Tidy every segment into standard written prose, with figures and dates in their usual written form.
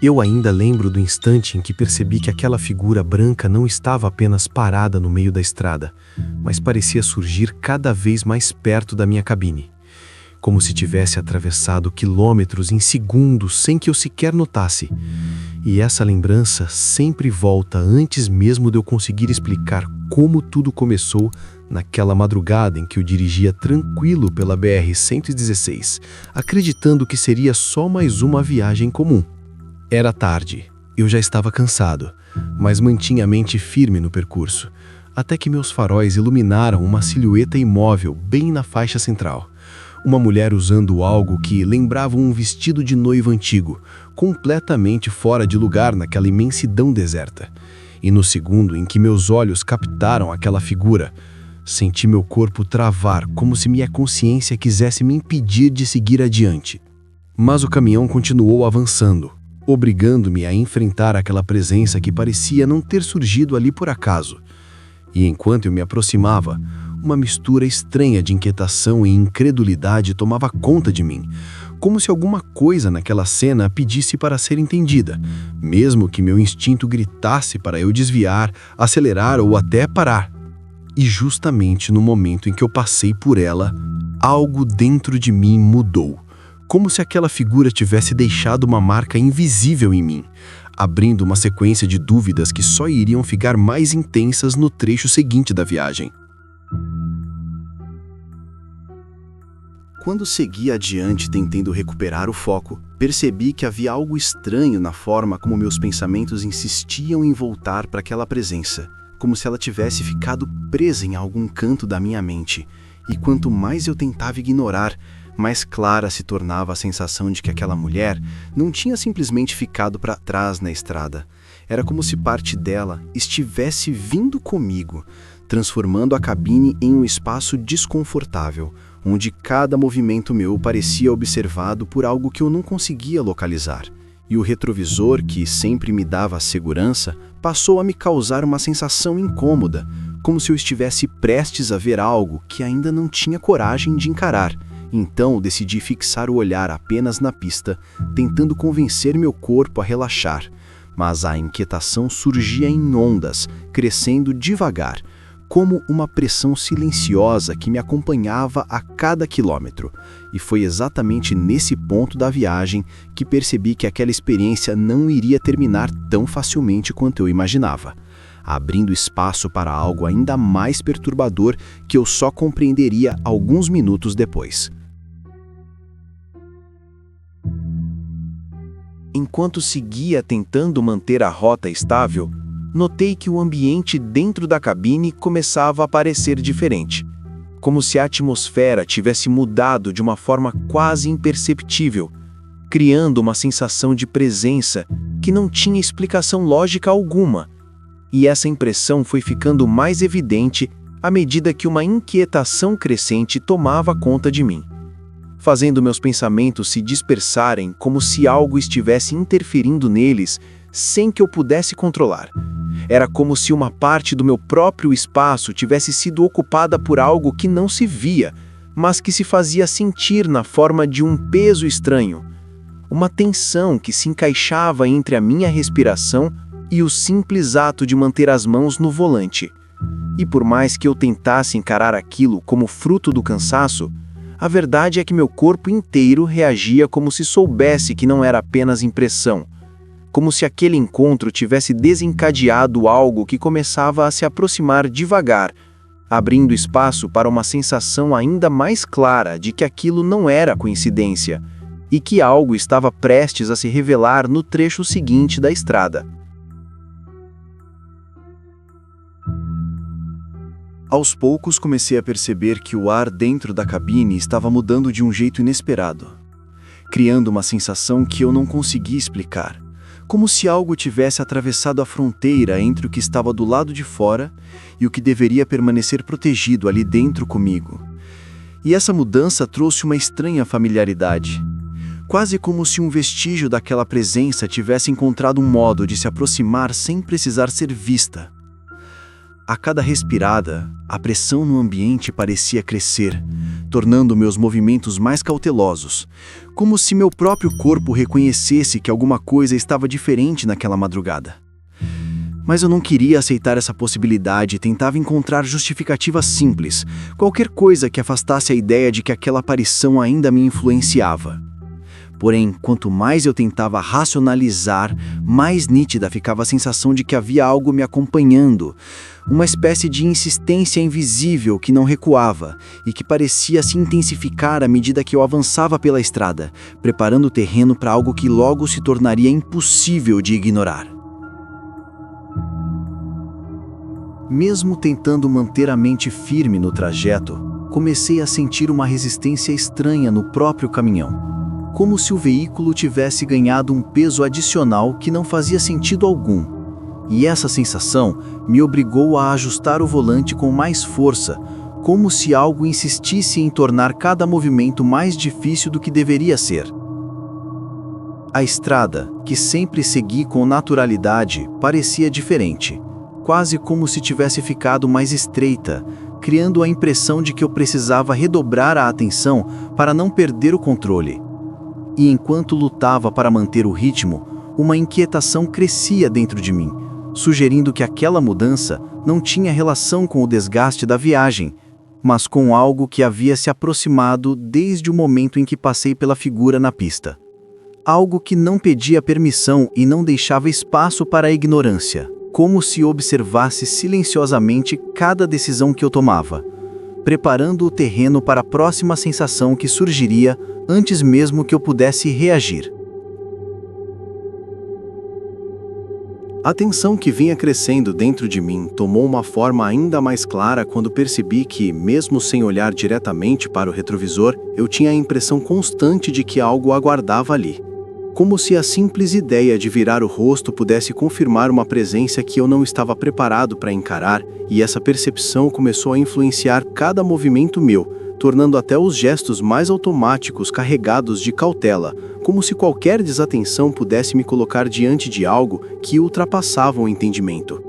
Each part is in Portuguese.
Eu ainda lembro do instante em que percebi que aquela figura branca não estava apenas parada no meio da estrada, mas parecia surgir cada vez mais perto da minha cabine, como se tivesse atravessado quilômetros em segundos sem que eu sequer notasse. E essa lembrança sempre volta antes mesmo de eu conseguir explicar como tudo começou naquela madrugada em que eu dirigia tranquilo pela BR-116, acreditando que seria só mais uma viagem comum. Era tarde, eu já estava cansado, mas mantinha a mente firme no percurso, até que meus faróis iluminaram uma silhueta imóvel bem na faixa central. Uma mulher usando algo que lembrava um vestido de noiva antigo, completamente fora de lugar naquela imensidão deserta. E no segundo em que meus olhos captaram aquela figura, senti meu corpo travar como se minha consciência quisesse me impedir de seguir adiante. Mas o caminhão continuou avançando, obrigando-me a enfrentar aquela presença que parecia não ter surgido ali por acaso. E enquanto eu me aproximava, uma mistura estranha de inquietação e incredulidade tomava conta de mim, como se alguma coisa naquela cena pedisse para ser entendida, mesmo que meu instinto gritasse para eu desviar, acelerar ou até parar. E justamente no momento em que eu passei por ela, algo dentro de mim mudou, como se aquela figura tivesse deixado uma marca invisível em mim, abrindo uma sequência de dúvidas que só iriam ficar mais intensas no trecho seguinte da viagem. Quando segui adiante tentando recuperar o foco, percebi que havia algo estranho na forma como meus pensamentos insistiam em voltar para aquela presença, como se ela tivesse ficado presa em algum canto da minha mente. E quanto mais eu tentava ignorar, mais clara se tornava a sensação de que aquela mulher não tinha simplesmente ficado para trás na estrada. Era como se parte dela estivesse vindo comigo, transformando a cabine em um espaço desconfortável, onde cada movimento meu parecia observado por algo que eu não conseguia localizar. E o retrovisor, que sempre me dava segurança, passou a me causar uma sensação incômoda, como se eu estivesse prestes a ver algo que ainda não tinha coragem de encarar. Então decidi fixar o olhar apenas na pista, tentando convencer meu corpo a relaxar. Mas a inquietação surgia em ondas, crescendo devagar, como uma pressão silenciosa que me acompanhava a cada quilômetro. E foi exatamente nesse ponto da viagem que percebi que aquela experiência não iria terminar tão facilmente quanto eu imaginava, abrindo espaço para algo ainda mais perturbador que eu só compreenderia alguns minutos depois. Enquanto seguia tentando manter a rota estável, notei que o ambiente dentro da cabine começava a parecer diferente, como se a atmosfera tivesse mudado de uma forma quase imperceptível, criando uma sensação de presença que não tinha explicação lógica alguma. E essa impressão foi ficando mais evidente à medida que uma inquietação crescente tomava conta de mim, fazendo meus pensamentos se dispersarem como se algo estivesse interferindo neles sem que eu pudesse controlar. Era como se uma parte do meu próprio espaço tivesse sido ocupada por algo que não se via, mas que se fazia sentir na forma de um peso estranho, uma tensão que se encaixava entre a minha respiração e o simples ato de manter as mãos no volante. E por mais que eu tentasse encarar aquilo como fruto do cansaço, a verdade é que meu corpo inteiro reagia como se soubesse que não era apenas impressão, como se aquele encontro tivesse desencadeado algo que começava a se aproximar devagar, abrindo espaço para uma sensação ainda mais clara de que aquilo não era coincidência e que algo estava prestes a se revelar no trecho seguinte da estrada. Aos poucos comecei a perceber que o ar dentro da cabine estava mudando de um jeito inesperado, criando uma sensação que eu não conseguia explicar, como se algo tivesse atravessado a fronteira entre o que estava do lado de fora e o que deveria permanecer protegido ali dentro comigo. E essa mudança trouxe uma estranha familiaridade, quase como se um vestígio daquela presença tivesse encontrado um modo de se aproximar sem precisar ser vista. A cada respirada, a pressão no ambiente parecia crescer, tornando meus movimentos mais cautelosos, como se meu próprio corpo reconhecesse que alguma coisa estava diferente naquela madrugada. Mas eu não queria aceitar essa possibilidade e tentava encontrar justificativas simples, qualquer coisa que afastasse a ideia de que aquela aparição ainda me influenciava. Porém, quanto mais eu tentava racionalizar, mais nítida ficava a sensação de que havia algo me acompanhando, uma espécie de insistência invisível que não recuava e que parecia se intensificar à medida que eu avançava pela estrada, preparando o terreno para algo que logo se tornaria impossível de ignorar. Mesmo tentando manter a mente firme no trajeto, comecei a sentir uma resistência estranha no próprio caminhão, como se o veículo tivesse ganhado um peso adicional que não fazia sentido algum. E essa sensação me obrigou a ajustar o volante com mais força, como se algo insistisse em tornar cada movimento mais difícil do que deveria ser. A estrada, que sempre segui com naturalidade, parecia diferente, quase como se tivesse ficado mais estreita, criando a impressão de que eu precisava redobrar a atenção para não perder o controle. E enquanto lutava para manter o ritmo, uma inquietação crescia dentro de mim, sugerindo que aquela mudança não tinha relação com o desgaste da viagem, mas com algo que havia se aproximado desde o momento em que passei pela figura na pista. Algo que não pedia permissão e não deixava espaço para a ignorância, como se observasse silenciosamente cada decisão que eu tomava, preparando o terreno para a próxima sensação que surgiria antes mesmo que eu pudesse reagir. A tensão que vinha crescendo dentro de mim tomou uma forma ainda mais clara quando percebi que, mesmo sem olhar diretamente para o retrovisor, eu tinha a impressão constante de que algo aguardava ali. Como se a simples ideia de virar o rosto pudesse confirmar uma presença que eu não estava preparado para encarar, e essa percepção começou a influenciar cada movimento meu, tornando até os gestos mais automáticos carregados de cautela, como se qualquer desatenção pudesse me colocar diante de algo que ultrapassava o entendimento.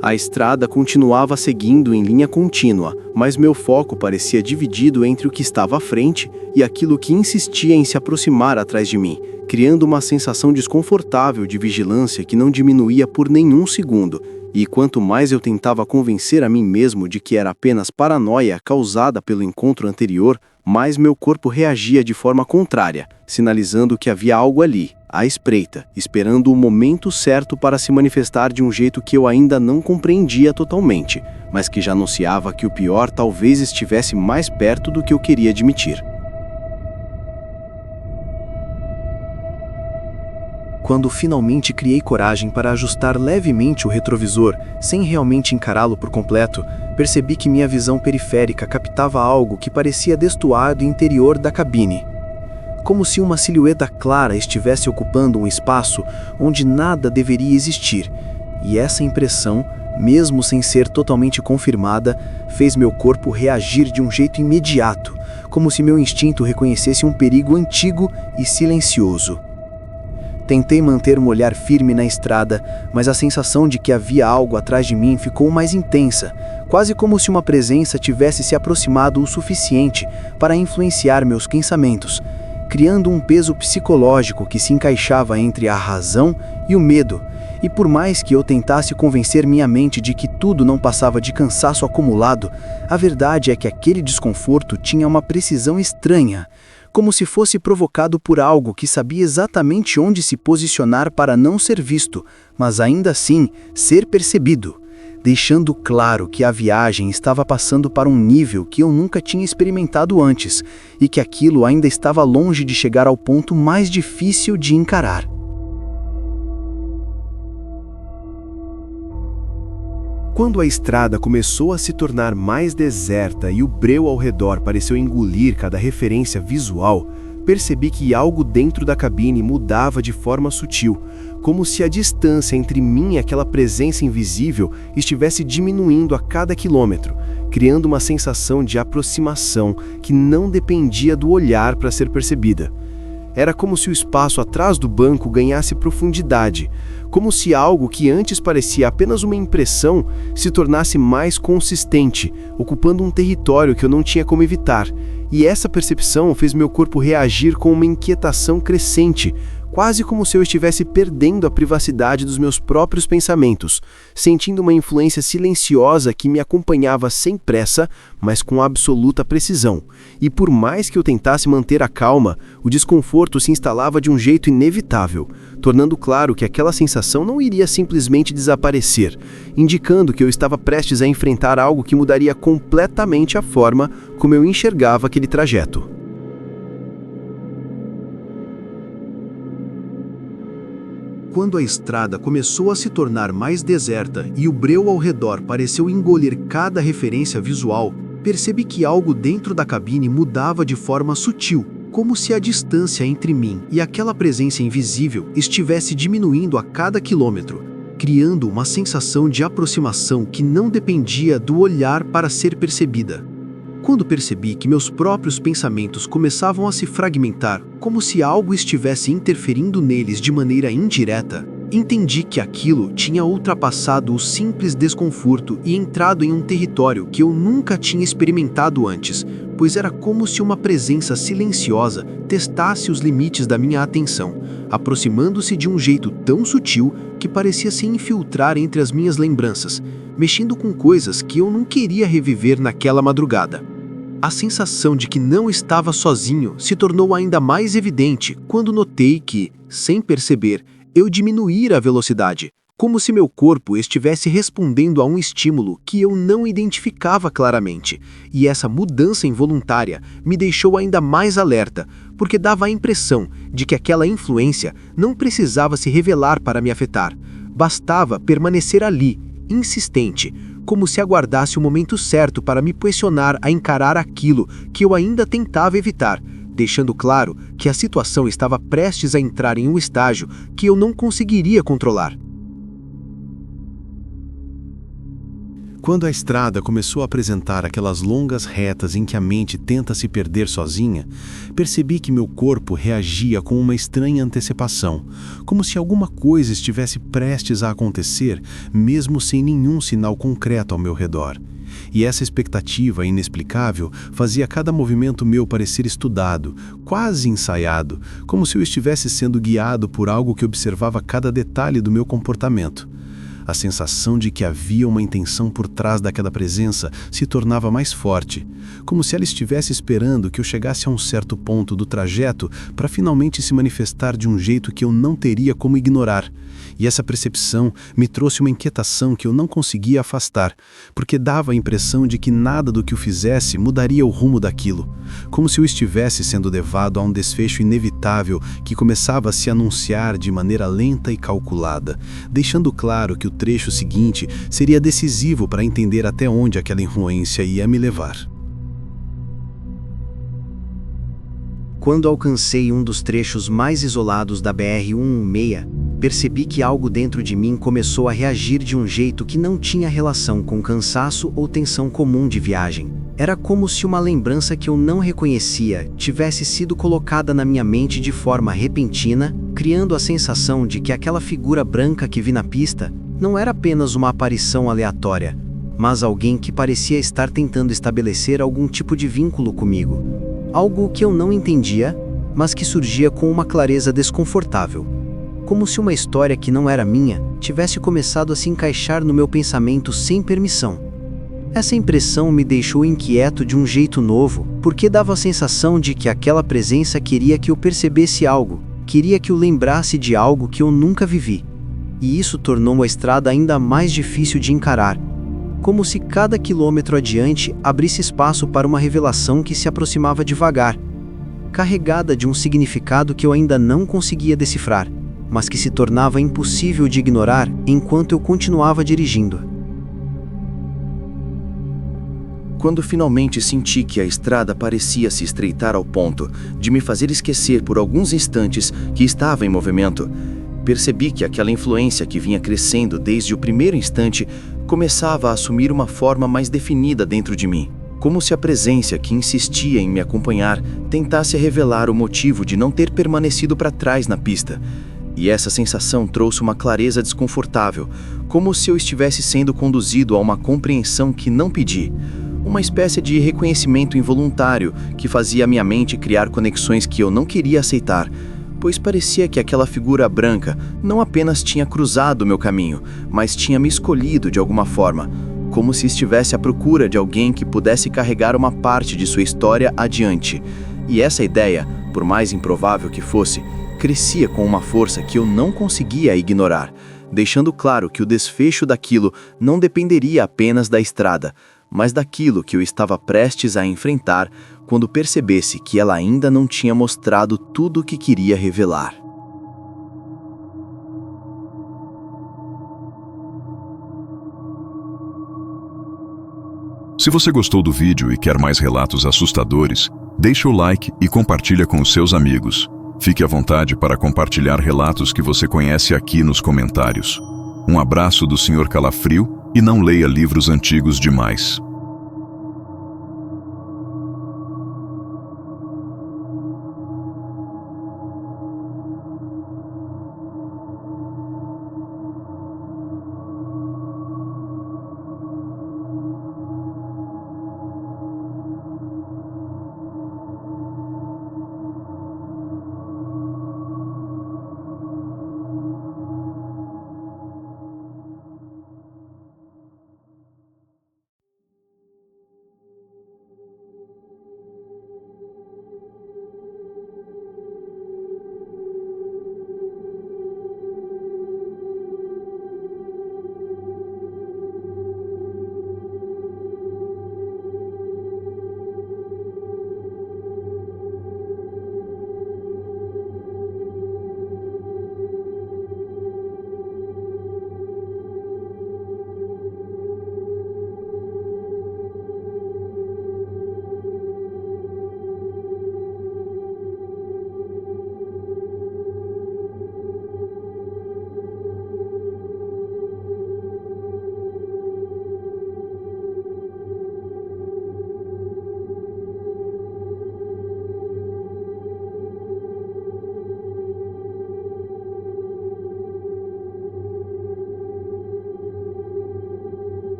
A estrada continuava seguindo em linha contínua, mas meu foco parecia dividido entre o que estava à frente e aquilo que insistia em se aproximar atrás de mim, criando uma sensação desconfortável de vigilância que não diminuía por nenhum segundo, e quanto mais eu tentava convencer a mim mesmo de que era apenas paranoia causada pelo encontro anterior, mais meu corpo reagia de forma contrária, sinalizando que havia algo ali, à espreita, esperando o momento certo para se manifestar de um jeito que eu ainda não compreendia totalmente, mas que já anunciava que o pior talvez estivesse mais perto do que eu queria admitir. Quando finalmente criei coragem para ajustar levemente o retrovisor, sem realmente encará-lo por completo, percebi que minha visão periférica captava algo que parecia destoar do interior da cabine. Como se uma silhueta clara estivesse ocupando um espaço onde nada deveria existir. E essa impressão, mesmo sem ser totalmente confirmada, fez meu corpo reagir de um jeito imediato, como se meu instinto reconhecesse um perigo antigo e silencioso. Tentei manter um olhar firme na estrada, mas a sensação de que havia algo atrás de mim ficou mais intensa, quase como se uma presença tivesse se aproximado o suficiente para influenciar meus pensamentos, criando um peso psicológico que se encaixava entre a razão e o medo. E por mais que eu tentasse convencer minha mente de que tudo não passava de cansaço acumulado, a verdade é que aquele desconforto tinha uma precisão estranha, como se fosse provocado por algo que sabia exatamente onde se posicionar para não ser visto, mas ainda assim ser percebido, deixando claro que a viagem estava passando para um nível que eu nunca tinha experimentado antes e que aquilo ainda estava longe de chegar ao ponto mais difícil de encarar. Quando a estrada começou a se tornar mais deserta e o breu ao redor pareceu engolir cada referência visual, percebi que algo dentro da cabine mudava de forma sutil, como se a distância entre mim e aquela presença invisível estivesse diminuindo a cada quilômetro, criando uma sensação de aproximação que não dependia do olhar para ser percebida. Era como se o espaço atrás do banco ganhasse profundidade, como se algo que antes parecia apenas uma impressão se tornasse mais consistente, ocupando um território que eu não tinha como evitar. E essa percepção fez meu corpo reagir com uma inquietação crescente, quase como se eu estivesse perdendo a privacidade dos meus próprios pensamentos, sentindo uma influência silenciosa que me acompanhava sem pressa, mas com absoluta precisão. E por mais que eu tentasse manter a calma, o desconforto se instalava de um jeito inevitável, tornando claro que aquela sensação não iria simplesmente desaparecer, indicando que eu estava prestes a enfrentar algo que mudaria completamente a forma como eu enxergava aquele trajeto. Quando a estrada começou a se tornar mais deserta e o breu ao redor pareceu engolir cada referência visual, percebi que algo dentro da cabine mudava de forma sutil, como se a distância entre mim e aquela presença invisível estivesse diminuindo a cada quilômetro, criando uma sensação de aproximação que não dependia do olhar para ser percebida. Quando percebi que meus próprios pensamentos começavam a se fragmentar, como se algo estivesse interferindo neles de maneira indireta, entendi que aquilo tinha ultrapassado o simples desconforto e entrado em um território que eu nunca tinha experimentado antes, pois era como se uma presença silenciosa testasse os limites da minha atenção, aproximando-se de um jeito tão sutil que parecia se infiltrar entre as minhas lembranças, mexendo com coisas que eu não queria reviver naquela madrugada. A sensação de que não estava sozinho se tornou ainda mais evidente quando notei que, sem perceber, eu diminuíra a velocidade, como se meu corpo estivesse respondendo a um estímulo que eu não identificava claramente. E essa mudança involuntária me deixou ainda mais alerta, porque dava a impressão de que aquela influência não precisava se revelar para me afetar. Bastava permanecer ali, insistente, como se aguardasse o momento certo para me pressionar a encarar aquilo que eu ainda tentava evitar, deixando claro que a situação estava prestes a entrar em um estágio que eu não conseguiria controlar. Quando a estrada começou a apresentar aquelas longas retas em que a mente tenta se perder sozinha, percebi que meu corpo reagia com uma estranha antecipação, como se alguma coisa estivesse prestes a acontecer, mesmo sem nenhum sinal concreto ao meu redor. E essa expectativa inexplicável fazia cada movimento meu parecer estudado, quase ensaiado, como se eu estivesse sendo guiado por algo que observava cada detalhe do meu comportamento. A sensação de que havia uma intenção por trás daquela presença se tornava mais forte, como se ela estivesse esperando que eu chegasse a um certo ponto do trajeto para finalmente se manifestar de um jeito que eu não teria como ignorar. E essa percepção me trouxe uma inquietação que eu não conseguia afastar, porque dava a impressão de que nada do que o fizesse mudaria o rumo daquilo, como se eu estivesse sendo levado a um desfecho inevitável que começava a se anunciar de maneira lenta e calculada, deixando claro que o trecho seguinte seria decisivo para entender até onde aquela influência ia me levar. Quando alcancei um dos trechos mais isolados da BR-116, percebi que algo dentro de mim começou a reagir de um jeito que não tinha relação com cansaço ou tensão comum de viagem. Era como se uma lembrança que eu não reconhecia tivesse sido colocada na minha mente de forma repentina, criando a sensação de que aquela figura branca que vi na pista não era apenas uma aparição aleatória, mas alguém que parecia estar tentando estabelecer algum tipo de vínculo comigo. Algo que eu não entendia, mas que surgia com uma clareza desconfortável. Como se uma história que não era minha tivesse começado a se encaixar no meu pensamento sem permissão. Essa impressão me deixou inquieto de um jeito novo, porque dava a sensação de que aquela presença queria que eu percebesse algo, queria que eu lembrasse de algo que eu nunca vivi. E isso tornou a estrada ainda mais difícil de encarar, como se cada quilômetro adiante abrisse espaço para uma revelação que se aproximava devagar, carregada de um significado que eu ainda não conseguia decifrar, mas que se tornava impossível de ignorar enquanto eu continuava dirigindo. Quando finalmente senti que a estrada parecia se estreitar ao ponto de me fazer esquecer por alguns instantes que estava em movimento, percebi que aquela influência que vinha crescendo desde o primeiro instante começava a assumir uma forma mais definida dentro de mim, como se a presença que insistia em me acompanhar tentasse revelar o motivo de não ter permanecido para trás na pista. E essa sensação trouxe uma clareza desconfortável, como se eu estivesse sendo conduzido a uma compreensão que não pedi. Uma espécie de reconhecimento involuntário que fazia minha mente criar conexões que eu não queria aceitar, pois parecia que aquela figura branca não apenas tinha cruzado meu caminho, mas tinha me escolhido de alguma forma, como se estivesse à procura de alguém que pudesse carregar uma parte de sua história adiante. E essa ideia, por mais improvável que fosse, crescia com uma força que eu não conseguia ignorar, deixando claro que o desfecho daquilo não dependeria apenas da estrada, mas daquilo que eu estava prestes a enfrentar quando percebesse que ela ainda não tinha mostrado tudo o que queria revelar. Se você gostou do vídeo e quer mais relatos assustadores, deixe o like e compartilha com os seus amigos. Fique à vontade para compartilhar relatos que você conhece aqui nos comentários. Um abraço do Sr. Calafrio e não leia livros antigos demais.